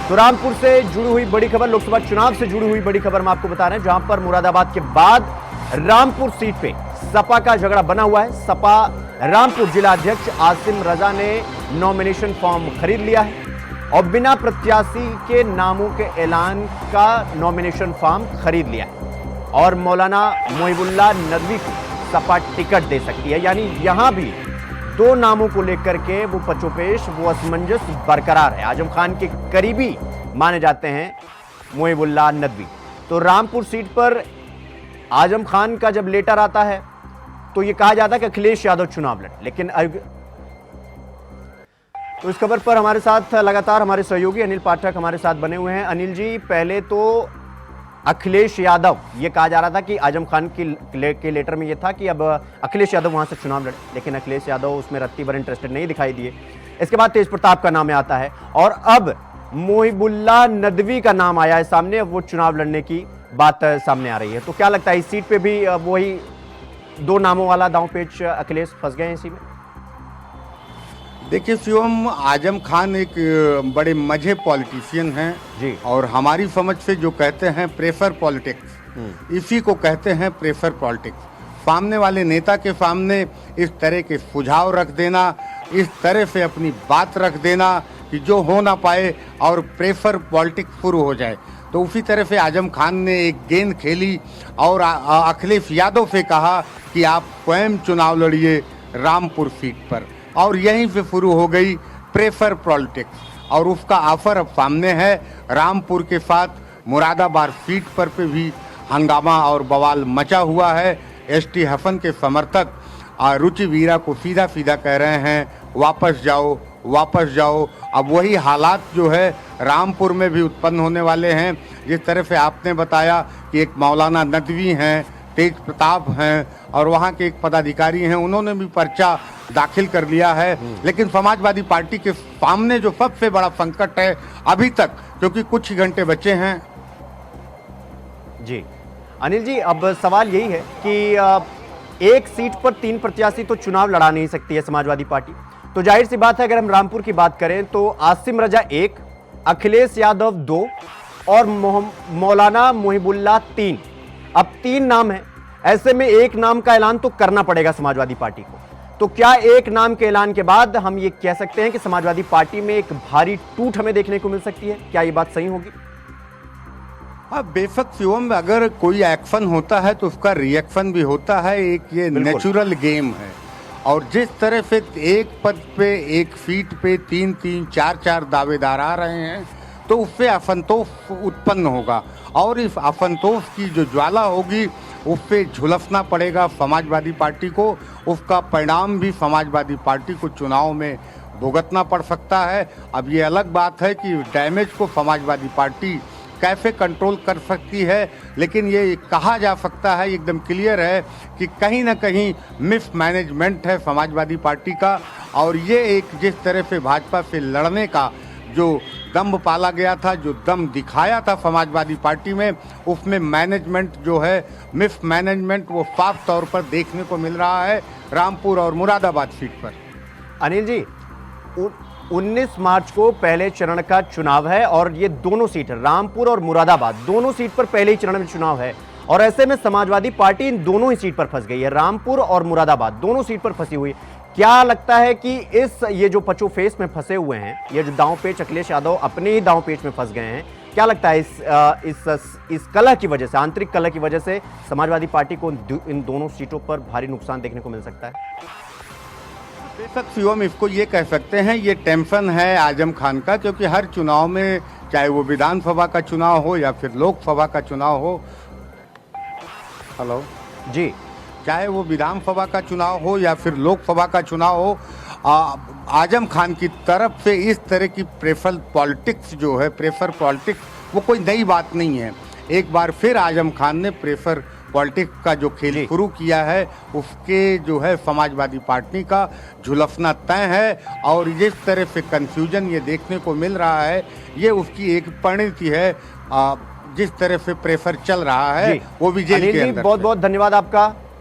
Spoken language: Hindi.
तो रामपुर से जुड़ी हुई बड़ी खबर, लोकसभा चुनाव से जुड़ी हुई बड़ी खबर हम आपको बता रहे हैं, जहां पर मुरादाबाद के बाद रामपुर सीट पे सपा का झगड़ा बना हुआ है। सपा रामपुर जिला अध्यक्ष आसिम रजा ने नॉमिनेशन फॉर्म खरीद लिया है और बिना प्रत्याशी के नामों के ऐलान का नॉमिनेशन फॉर्म खरीद लिया है और मौलाना मोहिबुल्लाह नदवी को सपा टिकट दे सकती है। यानी यहां भी दो नामों को लेकर के वो पचोपेश, वो असमंजस बरकरार है। आजम खान के करीबी माने जाते हैं मोहिबुल्लाह नदवी। तो रामपुर सीट पर आजम खान का जब लेटर आता है तो ये कहा जाता है कि अखिलेश यादव चुनाव लड़े, लेकिन तो इस खबर पर हमारे साथ लगातार हमारे सहयोगी अनिल पाठक हमारे साथ बने हुए हैं। अनिल जी, पहले तो अखिलेश यादव, ये कहा जा रहा था कि आजम खान के लेटर में ये था कि अब अखिलेश यादव वहां से चुनाव लड़े, लेकिन अखिलेश यादव उसमें रत्ती भर इंटरेस्टेड नहीं दिखाई दिए। इसके बाद तेज प्रताप का नाम आता है और अब मोहिबुल्लाह नदवी का नाम आया है सामने, अब वो चुनाव लड़ने की बात सामने आ रही है। तो क्या लगता है इस सीट पे भी वही दो नामों वाला दांव पेच अखिलेश फंस गए हैं इसी में? देखिए शिवम, आजम खान एक बड़े मजे पॉलिटिशियन हैं जी, और हमारी समझ से जो कहते हैं प्रेफर पॉलिटिक्स, इसी को कहते हैं प्रेफर पॉलिटिक्स। सामने वाले नेता के सामने इस तरह के सुझाव रख देना, इस तरह से अपनी बात रख देना कि जो हो ना पाए और प्रेफर पॉलिटिक्स शुरू हो जाए। तो उसी तरह से आजम खान ने एक गेंद खेली और अखिलेश यादव से कहा कि आप स्वयं चुनाव लड़िए रामपुर सीट पर, और यहीं से शुरू हो गई प्रेफर पॉलिटिक्स। और उसका ऑफर अब सामने है। रामपुर के साथ मुरादाबाद सीट पर भी हंगामा और बवाल मचा हुआ है। एसटी हसन के समर्थक रुचि वीरा को सीधा सीधा कह रहे हैं वापस जाओ, वापस जाओ। अब वही हालात जो है रामपुर में भी उत्पन्न होने वाले हैं। जिस तरह से आपने बताया कि एक मौलाना नदवी हैं, तेज प्रताप हैं और वहाँ के एक पदाधिकारी हैं, उन्होंने भी पर्चा दाखिल कर लिया है। लेकिन समाजवादी पार्टी के सामने जो सबसे बड़ा संकट है अभी तक, क्योंकि कुछ ही घंटे बचे हैं। जी अनिल जी, अब सवाल यही है कि एक सीट पर तीन प्रत्याशी तो चुनाव लड़ा नहीं सकती है समाजवादी पार्टी। तो जाहिर सी बात है, अगर हम रामपुर की बात करें तो आसिम रजा 1, अखिलेश यादव 2 और मौलाना मोहिबुल्लाह 3। अब 3 नाम है, ऐसे में एक नाम का ऐलान तो करना पड़ेगा समाजवादी पार्टी को। तो क्या एक नाम के ऐलान के बाद हम ये कह सकते हैं कि समाजवादी पार्टी में एक भारी टूट हमें देखने को मिल सकती है? क्या ये बात सही होगी? हाँ, बेशक शिवम, अगर कोई एक्शन होता है तो उसका रिएक्शन भी होता है। एक ये नेचुरल गेम है। और जिस तरह से एक पद पे, एक सीट पे 3-3, 4-4 दावेदार आ रहे हैं, तो उससे असंतोष उत्पन्न होगा और इस असंतोष की जो ज्वाला होगी उससे झुलसना पड़ेगा समाजवादी पार्टी को। उसका परिणाम भी समाजवादी पार्टी को चुनाव में भुगतना पड़ सकता है। अब ये अलग बात है कि डैमेज को समाजवादी पार्टी कैसे कंट्रोल कर सकती है, लेकिन ये कहा जा सकता है, एकदम क्लियर है कि कहीं ना कहीं मिस मैनेजमेंट है समाजवादी पार्टी का। और ये एक जिस तरह से भाजपा से लड़ने का जो दम पाला गया था, जो दम दिखाया था समाजवादी पार्टी में, उसमें मैनेजमेंट जो है, मिस मैनेजमेंट, वो साफ तौर पर देखने को मिल रहा है रामपुर और मुरादाबाद सीट पर। अनिल जी, 19 मार्च को पहले चरण का चुनाव है और ये दोनों सीट, रामपुर और मुरादाबाद, दोनों सीट पर पहले ही चरण में चुनाव है और ऐसे में समाजवादी पार्टी इन दोनों ही सीट पर फंस गई है। रामपुर और मुरादाबाद दोनों सीट पर फंसी हुई। क्या लगता है कि ये जो पचोफेस में फंसे हुए हैं, ये जो दांव पेच अखिलेश यादव अपने ही दांव पेच में फंस गए हैं, क्या लगता है इस कलह की वजह से, आंतरिक कलह की वजह से समाजवादी पार्टी को इन दोनों सीटों पर भारी नुकसान देखने को मिल सकता है? बेशक शिवम, इसको ये कह सकते हैं, ये टेंशन है आजम खान का, क्योंकि हर चुनाव में, चाहे वो विधानसभा का चुनाव हो या फिर लोकसभा का चुनाव हो, हेलो जी, चाहे वो विधानसभा का चुनाव हो या फिर लोकसभा का चुनाव हो, आजम खान की तरफ से इस तरह की प्रेफर पॉलिटिक्स जो है, प्रेफर पॉलिटिक्स, वो कोई नई बात नहीं है। एक बार फिर आजम खान ने प्रेफर पॉलिटिक्स का जो खेल शुरू किया है, उसके जो है समाजवादी पार्टी का झुलसना तय है। और जिस तरह से कंफ्यूजन ये देखने को मिल रहा है, ये उसकी एक परिणति है। जिस तरह से प्रेफर चल रहा है, वो भी जेल के अंदर। बहुत बहुत धन्यवाद आपका।